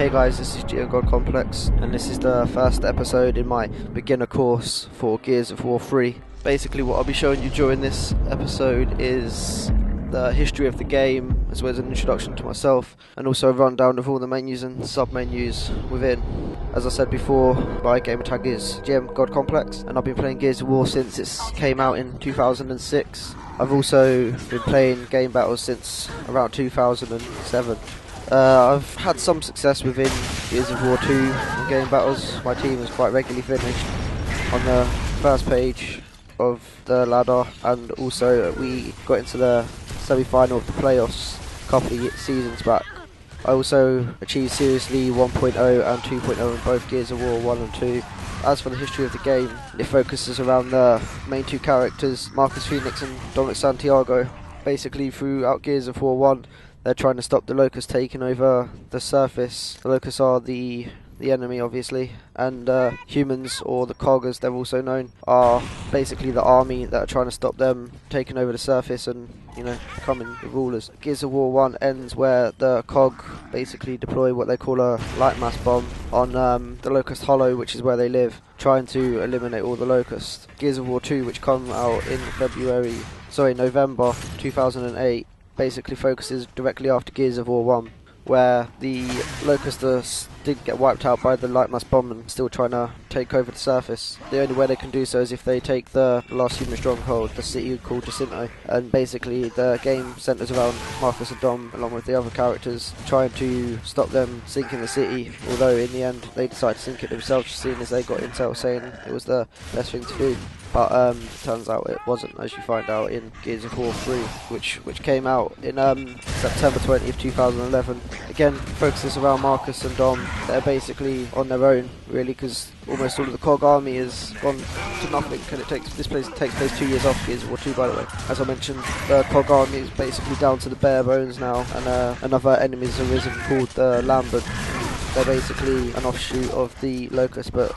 Hey guys, this is GoD CoMpLeXz, and this is the first episode in my beginner course for Gears of War 3. Basically what I'll be showing you during this episode is the history of the game, as well as an introduction to myself, and also a rundown of all the menus and sub-menus within. As I said before, my gamer tag is GoD CoMpLeXz, and I've been playing Gears of War since it came out in 2006. I've also been playing game battles since around 2007. I've had some success within Gears of War 2 in game battles. My team has quite regularly finished on the first page of the ladder, and also we got into the semi-final of the playoffs a couple of seasons back. I also achieved Seriously 1.0 and 2.0 in both Gears of War 1 and 2. As for the history of the game, it focuses around the main two characters, Marcus Phoenix and Dominic Santiago. Basically throughout Gears of War 1, they're trying to stop the Locusts taking over the surface. The Locusts are the enemy, obviously, and humans, or the COG as they're also known, are basically the army that are trying to stop them taking over the surface and, becoming the rulers. Gears of War 1 ends where the COG basically deploy what they call a light mass bomb on the Locust Hollow, which is where they live, trying to eliminate all the Locusts. Gears of War 2, which come out in November 2008, basically focuses directly after Gears of War 1, where the Locusts did get wiped out by the light mass bomb and still trying to take over the surface. The only way they can do so is if they take the last human stronghold, the city called Jacinto, and basically the game centres around Marcus and Dom along with the other characters trying to stop them sinking the city, although in the end they decided to sink it themselves, seeing as they got intel saying it was the best thing to do. But it turns out it wasn't, as you find out in Gears of War 3, which came out in September 20th, 2011. Again, focuses around Marcus and Dom. They're basically on their own, really, because almost all of the COG army has gone to nothing, and this takes place 2 years after Gears of War 2, by the way. As I mentioned, the COG army is basically down to the bare bones now, and another enemy has arisen called the Lambent. They're basically an offshoot of the Locust, but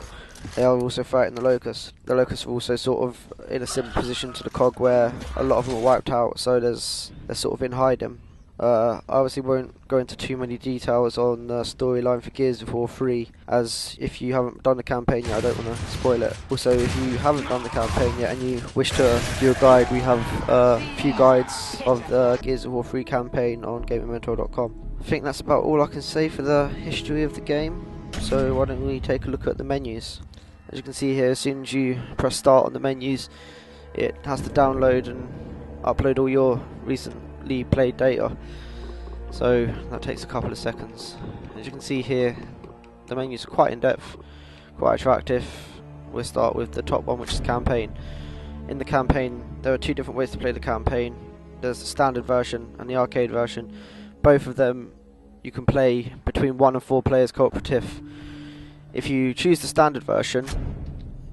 they are also fighting the Locusts. The Locusts are also sort of in a similar position to the COG, where a lot of them are wiped out, so they're sort of in hiding. I obviously won't go into too many details on the storyline for Gears of War 3, as if you haven't done the campaign yet, I don't want to spoil it. Also, if you haven't done the campaign yet and you wish to do a guide, we have a few guides of the Gears of War 3 campaign on GamingMentor.com. I think that's about all I can say for the history of the game, so why don't we take a look at the menus. As you can see here, as soon as you press start on the menus, it has to download and upload all your recently played data, so that takes a couple of seconds. As you can see here, the menus are quite in depth, quite attractive. We'll start with the top one, which is campaign. In the campaign, there are two different ways to play the campaign. There's the standard version and the arcade version. Both of them you can play between 1 and 4 players cooperative. If you choose the standard version,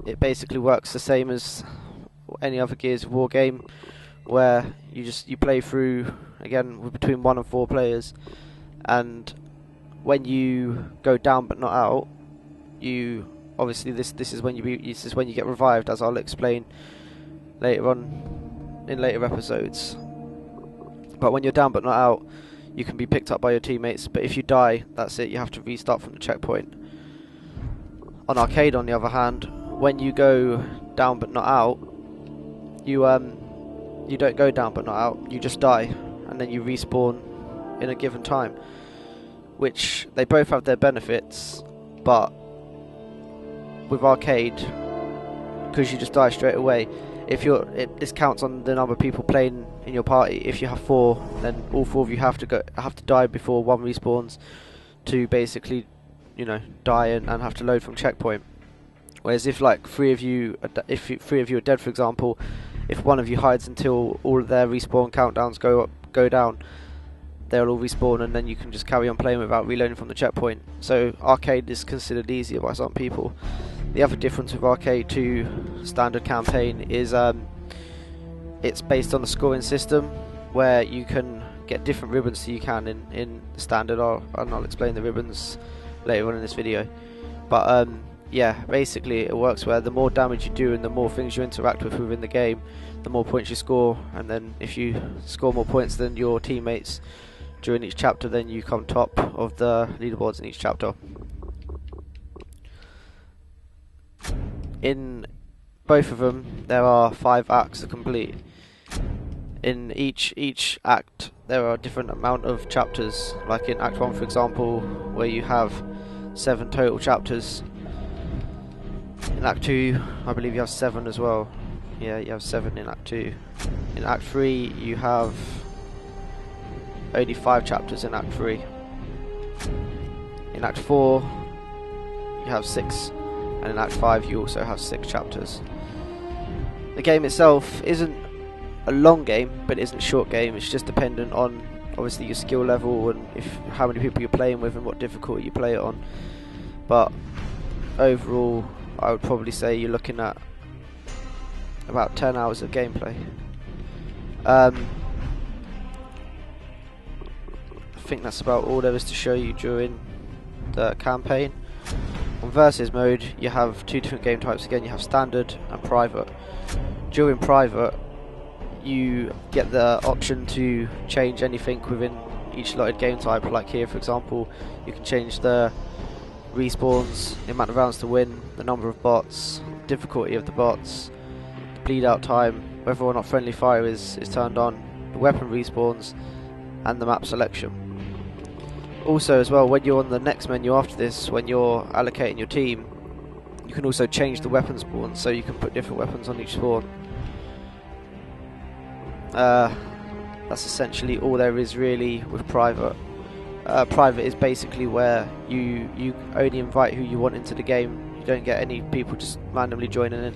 it basically works the same as any other Gears of War game, where you play through again with between 1 and 4 players, and when you go down but not out, you obviously this is when you get revived, as I'll explain later on in later episodes. But when you're down but not out, you can be picked up by your teammates, but if you die, that's it, you have to restart from the checkpoint. On arcade, on the other hand, when you go down but not out, you don't go down but not out, you just die, and then you respawn in a given time. Which, they both have their benefits, but with arcade, because you just die straight away, this counts on the number of people playing in your party. If you have 4, then all 4 of you have to die before one respawns to basically die and have to load from checkpoint. Whereas if like 3 of you are dead, for example, if one of you hides until all of their respawn countdowns go down, they'll all respawn, and then you can just carry on playing without reloading from the checkpoint. So arcade is considered easier by some people. The other difference with arcade to standard campaign is it's based on the scoring system, where you can get different ribbons to you can in the standard, and I'll explain the ribbons later on in this video. But yeah, basically it works where the more damage you do and the more things you interact with within the game, the more points you score, and then if you score more points than your teammates, during each chapter, then you come top of the leaderboards in each chapter. In both of them, there are 5 acts to complete. In each act, there are a different amount of chapters. Like in Act 1, for example, where you have 7 total chapters. In Act 2, I believe you have 7 as well. Yeah, you have 7 in Act 2. In Act 3, you have only 5 chapters in Act 3. In Act 4, you have 6. And in Act 5, you also have 6 chapters. The game itself isn't a long game, but it isn't a short game. It's just dependent on, obviously, your skill level and how many people you're playing with and what difficulty you play it on. But overall, I would probably say you're looking at about 10 hours of gameplay. I think that's about all there is to show you during the campaign. On versus mode, you have 2 different game types again. You have standard and private. During private, you get the option to change anything within each slotted game type. Like here, for example, you can change the respawns, the amount of rounds to win, the number of bots, difficulty of the bots, the bleed out time, whether or not friendly fire is turned on, the weapon respawns, and the map selection. Also as well, when you're on the next menu after this, when you're allocating your team, you can also change the weapon spawn, so you can put different weapons on each spawn. That's essentially all there is really with private. Private is basically where you only invite who you want into the game. You don't get any people just randomly joining in.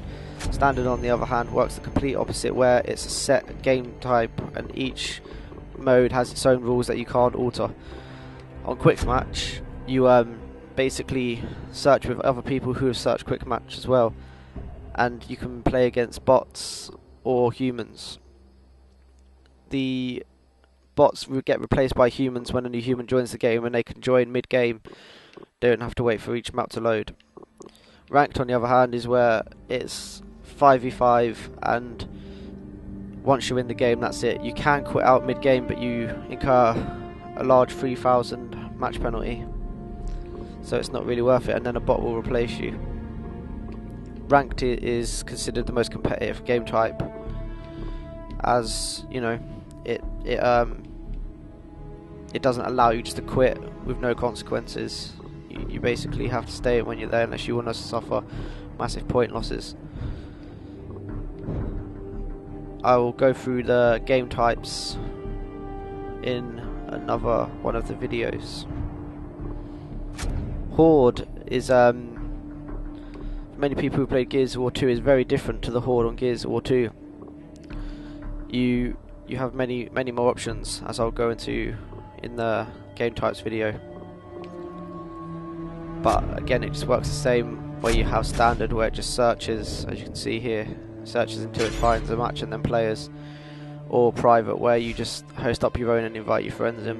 Standard, on the other hand, works the complete opposite, where it's a set game type and each mode has its own rules that you can't alter. On Quick Match, you basically search with other people who have searched Quick Match as well, and you can play against bots or humans. The bots get replaced by humans when a new human joins the game, and they can join mid-game. They don't have to wait for each map to load. Ranked, on the other hand, is where it's 5v5, and once you win the game, that's it. You can quit out mid-game, but you incur a large 3,000 match penalty, so it's not really worth it, and then a bot will replace you. Ranked is considered the most competitive game type, as you know, it doesn't allow you just to quit with no consequences. You basically have to stay when you're there unless you want to suffer massive point losses. I will go through the game types in another one of the videos. Horde is, for many people who played Gears of War 2, is very different to the Horde on Gears of War 2. You have many more options, as I'll go into in the game types video. But again, it just works the same, where you have standard, where it just searches, as you can see here, searches until it finds a match and then players. Or private, where you just host up your own and invite your friends in.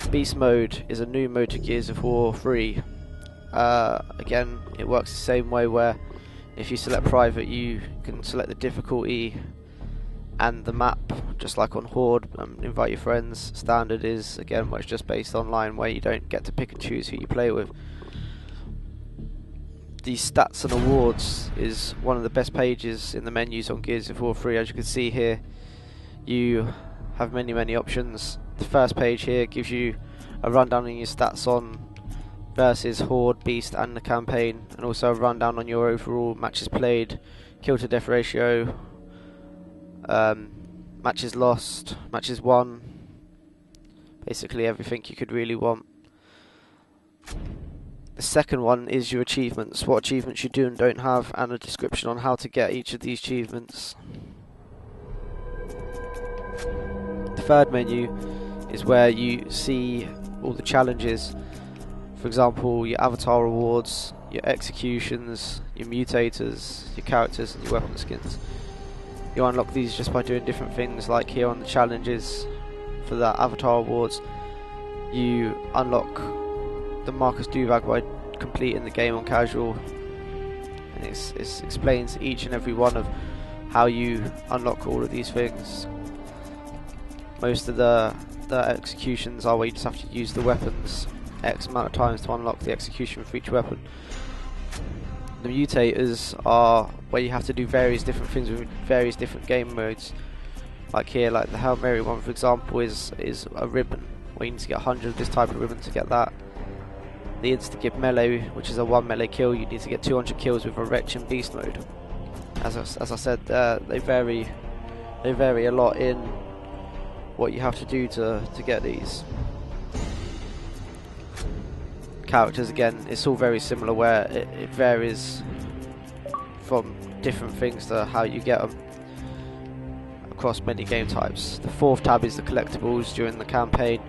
Beast mode is a new mode to Gears of War 3. Again, it works the same way, where if you select private, you can select the difficulty and the map, just like on Horde, and invite your friends. Standard is, again, where it's just based online, where you don't get to pick and choose who you play with. The stats and awards is one of the best pages in the menus on Gears of War 3. As you can see here, you have many options. The first page here gives you a rundown on your stats on versus, Horde, Beast and the campaign, and also a rundown on your overall matches played, kill to death ratio, matches lost, matches won, basically everything you could really want. The second one is your achievements, what achievements you do and don't have, and a description on how to get each of these achievements. The third menu is where you see all the challenges. For example, your avatar rewards, your executions, your mutators, your characters and your weapon skins. You unlock these just by doing different things, like here on the challenges for the avatar awards. You unlock the Marcus Duvag by completing the game on casual, and it explains each and every one of how you unlock all of these things. Most of the executions are where you just have to use the weapons X amount of times to unlock the execution for each weapon. The mutators are where you have to do various different things with various different game modes. Like here, like the Hail Mary one for example is a ribbon, where you need to get 100 of this type of ribbon to get that. The insta-give melee, which is a 1 melee kill, you need to get 200 kills with a Wretch and Beast mode. As I said, they vary a lot in what you have to do to get these. Characters, again, it's all very similar, where it varies from different things to how you get them across many game types. The fourth tab is the collectibles during the campaign,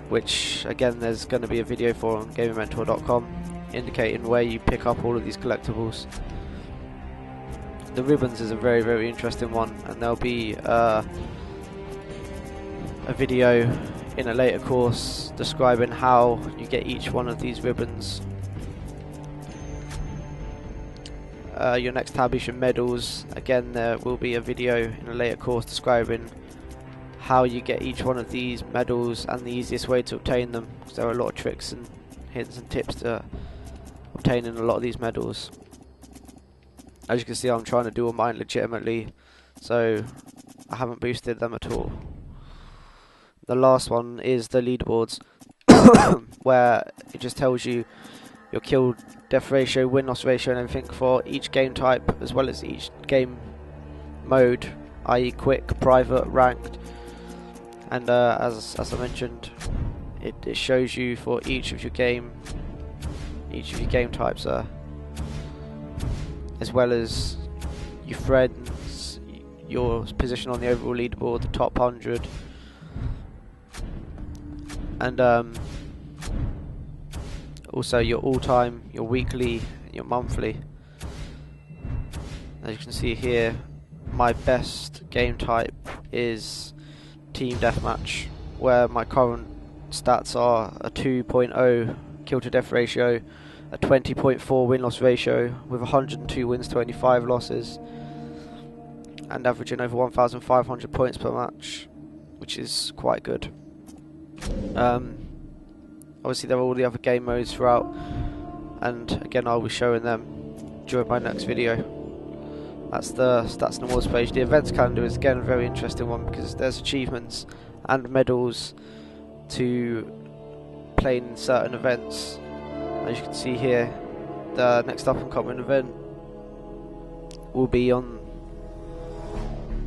which again there's going to be a video for on gamingmentor.com indicating where you pick up all of these collectibles. The ribbons is a very interesting one, and there'll be a video in a later course describing how you get each one of these ribbons. Your next tab is your medals. Again, there will be a video in a later course describing how you get each one of these medals and the easiest way to obtain them, because there are a lot of tricks and hints and tips to obtaining a lot of these medals. As you can see, I'm trying to do all mine legitimately, so I haven't boosted them at all. The last one is the leaderboards, where it just tells you your kill death ratio, win loss ratio and everything for each game type, as well as each game mode, i.e. quick, private, ranked. And as I mentioned, it shows you for each of your game types, as well as your friends, your position on the overall leaderboard, the top 100, and also your all-time, your weekly, your monthly. As you can see here, my best game type is Team Deathmatch, where my current stats are a 2.0 kill to death ratio, a 20.4 win-loss ratio with 102 wins, 25 losses, and averaging over 1,500 points per match, which is quite good. Obviously there are all the other game modes throughout, and again I'll be showing them during my next video. That's the stats and awards page. The events calendar is again a very interesting one, because there's achievements and medals to play in certain events. As you can see here, the next up and coming event will be on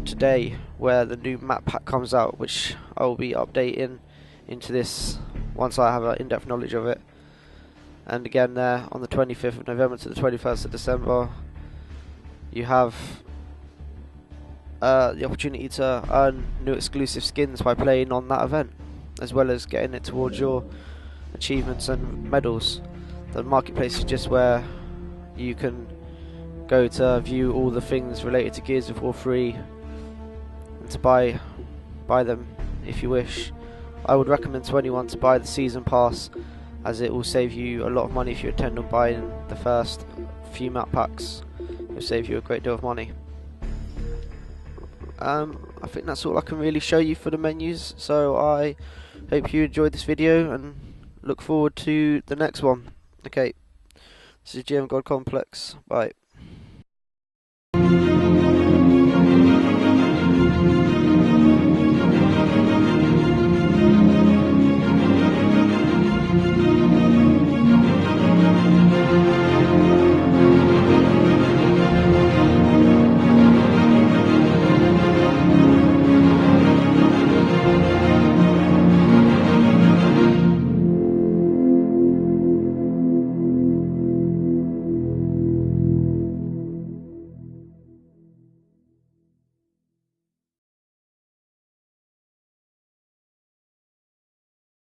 today, where the new map pack comes out, which I will be updating into this once I have an in-depth knowledge of it. And again there on the 25th of November to the 21st of December, you have the opportunity to earn new exclusive skins by playing on that event, as well as getting it towards your achievements and medals. The marketplace is just where you can go to view all the things related to Gears of War 3 and to buy them if you wish. I would recommend to anyone to buy the season pass, as it will save you a lot of money if you intend on buying the first few map packs. It will save you a great deal of money. I think that's all I can really show you for the menus, so I hope you enjoyed this video and look forward to the next one. Okay, this is GoD CoMpLeXz. Bye.